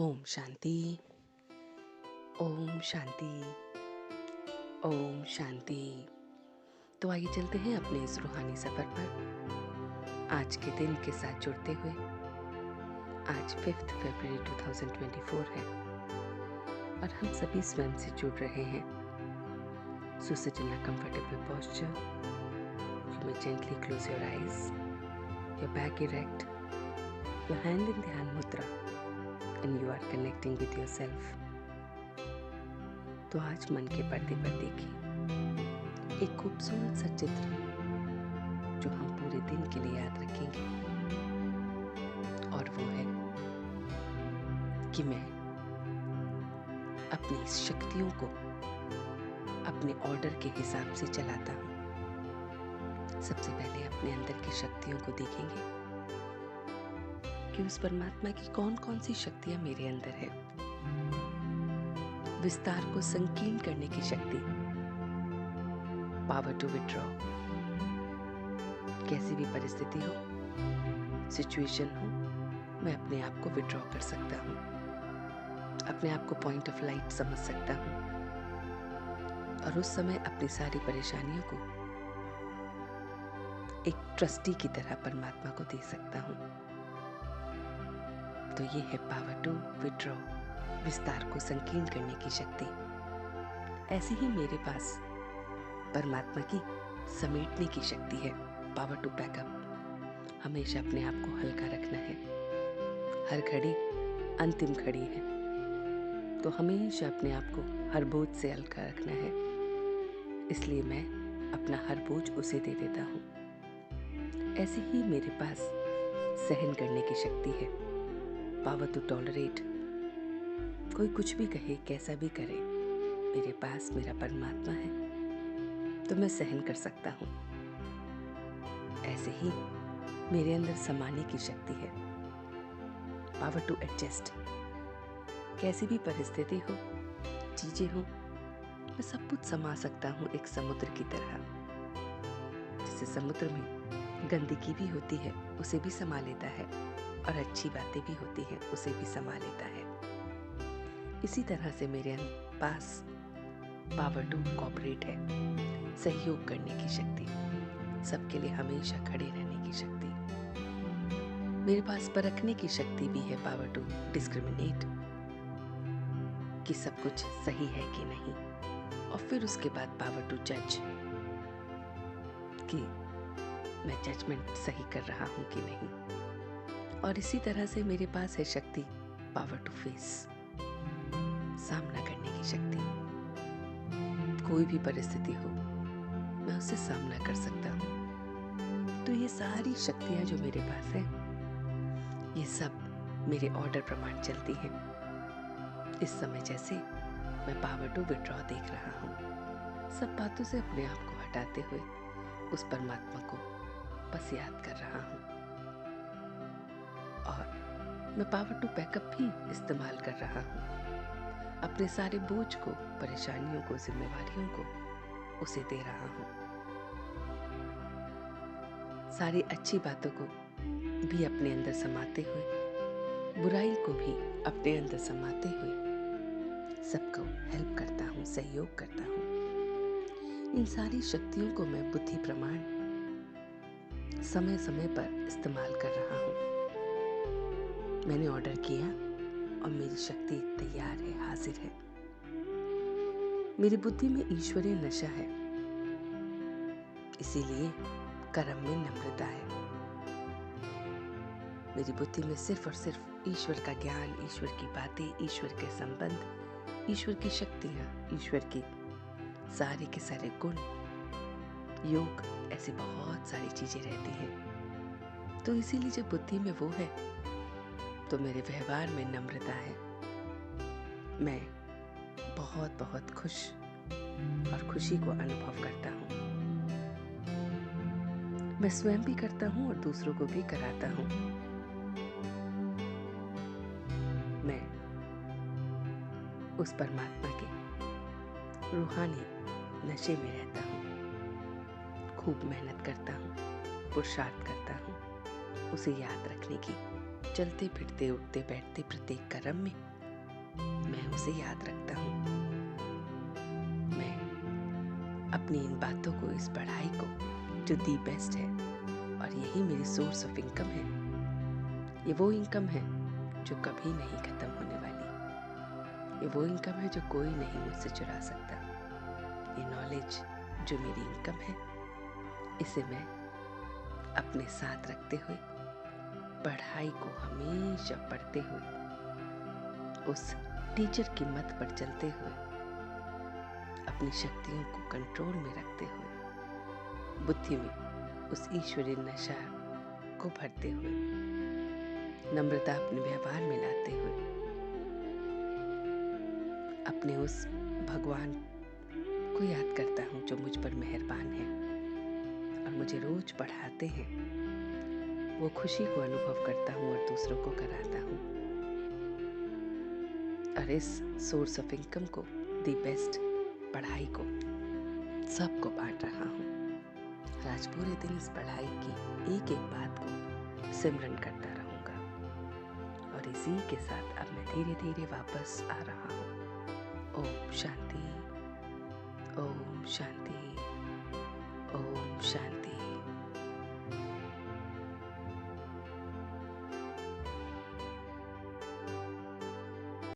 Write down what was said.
ओम शांति। ओम शांति। ओम शांति। तो आइए चलते हैं अपने इस रूहानी सफर पर आज के दिन के साथ जुड़ते हुए। आज 5 फरवरी 2024 है और हम सभी स्वयं से जुड़ रहे हैं। So sit in a comfortable posture. You may gently close your eyes, your back erect, your hand in the hand mudra, and you are connecting with yourself. तो आज मन के पर्दे पर देखिए एक खूबसूरत सा चित्र जो हम पूरे दिन के लिए याद रखेंगे, और वो है कि मैं अपनी शक्तियों को अपने ऑर्डर के हिसाब से चलाता हूँ। सबसे पहले अपने अंदर की शक्तियों को देखेंगे कि उस परमात्मा की कौन कौन सी शक्तियां मेरे अंदर है। विस्तार को संकीर्ण करने की शक्ति, पावर टू विड्रॉ। कैसी भी परिस्थिति हो, सिचुएशन हो, मैं अपने आप को विड्रॉ कर सकता हूँ, अपने आप को पॉइंट ऑफ लाइट समझ सकता हूँ और उस समय अपनी सारी परेशानियों को एक ट्रस्टी की तरह परमात्मा को दे सकता हूँ। तो ये है पावर टू विड्रॉ, विस्तार को संकीर्ण करने की शक्ति। ऐसी ही मेरे पास परमात्मा की समेटने की शक्ति है, पावर टू बैकअप। हमेशा अपने आप को हल्का रखना है। हर घड़ी अंतिम घड़ी है, तो हमेशा अपने आप को हर बोझ से हल्का रखना है। इसलिए मैं अपना हर बोझ उसे दे देता हूँ। ऐसे ही मेरे पास सहन करने की शक्ति है, पावर टू टॉलरेट। कोई कुछ भी कहे, कैसा भी करे, मेरे पास मेरा परमात्मा है तो मैं सहन कर सकता हूँ। ऐसे ही मेरे अंदर समाने की शक्ति है, पावर टू एडजस्ट। कैसी भी परिस्थिति हो, चीजें हो, मैं सब कुछ समा सकता हूँ एक समुद्र की तरह। जैसे समुद्र में गंदगी भी होती है, उसे भी समा लेता है, और अच्छी बातें भी होती हैं, उसे भी समा लेता है। इसी तरह से मेरे पास पावर टू कोऑपरेट है, सहयोग करने की शक्ति, सबके लिए हमेशा खड़े रहने की शक्ति। मेरे पास परखने की शक्ति भी है, पावर टू डिस्क्रिमिनेट, कि सब कुछ सही है कि नहीं, और फिर उसके बाद पावर टू जज, कि मैं जजमेंट सही कर रहा हूं कि नहीं। और इसी तरह से मेरे पास है शक्ति, पावर टू फेस, सामना करने की शक्ति। कोई भी परिस्थिति हो, मैं उससे सामना कर सकता हूँ। तो ये सारी शक्तियां जो मेरे पास है, ये सब मेरे ऑर्डर प्रमाण चलती हैं। इस समय जैसे मैं पावर टू विड्रॉ देख रहा हूँ, सब बातों से अपने आप को हटाते हुए उस परमात्मा को बस याद कर रहा हूँ। और मैं पावर टू बैकअप भी इस्तेमाल कर रहा हूँ। अपने सारे बोझ को, परेशानियों को, जिम्मेवारियों को उसे दे रहा हूँ। सारी अच्छी बातों को भी अपने अंदर समाते हुए, बुराई को भी अपने अंदर समाते हुए सबको हेल्प करता हूँ, सहयोग करता हूँ। इन सारी शक्तियों को मैं बुद्धि प्रमाण समय समय पर इस्तेमाल कर रहा हूँ। मैंने ऑर्डर किया और मेरी शक्ति तैयार है, हाजिर है। मेरी बुद्धि में ईश्वरीय नशा है, इसीलिए कर्म में नम्रता है। मेरी बुद्धि में सिर्फ और सिर्फ ईश्वर का ज्ञान, ईश्वर की बातें, ईश्वर के संबंध, ईश्वर की शक्तियां, ईश्वर की सारे के सारे गुण, योग, ऐसी बहुत सारी चीजें रहती हैं। तो इसीलिए जब बुद्धि में वो है, तो मेरे व्यवहार में नम्रता है। मैं बहुत बहुत खुश और खुशी को अनुभव करता हूँ। मैं स्वयं भी करता हूँ और दूसरों को भी कराता हूँ। मैं उस परमात्मा के रूहानी नशे में रहता हूँ। खूब मेहनत करता हूँ, पुरुषार्थ करता हूँ उसे याद रखने की। चलते फिरते, उठते बैठते प्रत्येक कर्म में मैं उसे याद रखता हूँ। मैं अपनी इन बातों को, इस पढ़ाई को जो दी बेस्ट है और यही मेरी सोर्स ऑफ इनकम है, ये वो इनकम है जो कभी नहीं खत्म होने वाली। ये वो इनकम है जो कोई नहीं मुझसे चुरा सकता। ये नॉलेज जो मेरी इनकम है, इसे मैं अपने साथ रखते हुए, पढ़ाई को हमेशा पढ़ते हुए, उस टीचर की मत पर चलते हुए, अपनी शक्तियों को कंट्रोल में रखते हुए, बुद्धि में उस ईश्वरीय नशा को भरते हुए, नम्रता अपने व्यवहार में लाते हुए, अपने उस भगवान को याद करता हूँ जो मुझ पर मेहरबान है और मुझे रोज पढ़ाते हैं। वो खुशी को अनुभव करता हूँ और दूसरों को कराता हूँ और इस सोर्स ऑफ इनकम को, दी बेस्ट पढ़ाई को, सबको बांट रहा हूँ। आज पूरे दिन इस पढ़ाई की एक एक बात को सिमरन करता रहूँगा और इसी के साथ अब मैं धीरे धीरे वापस आ रहा हूँ। ओम शांति, ओम शांति, ओम शांति।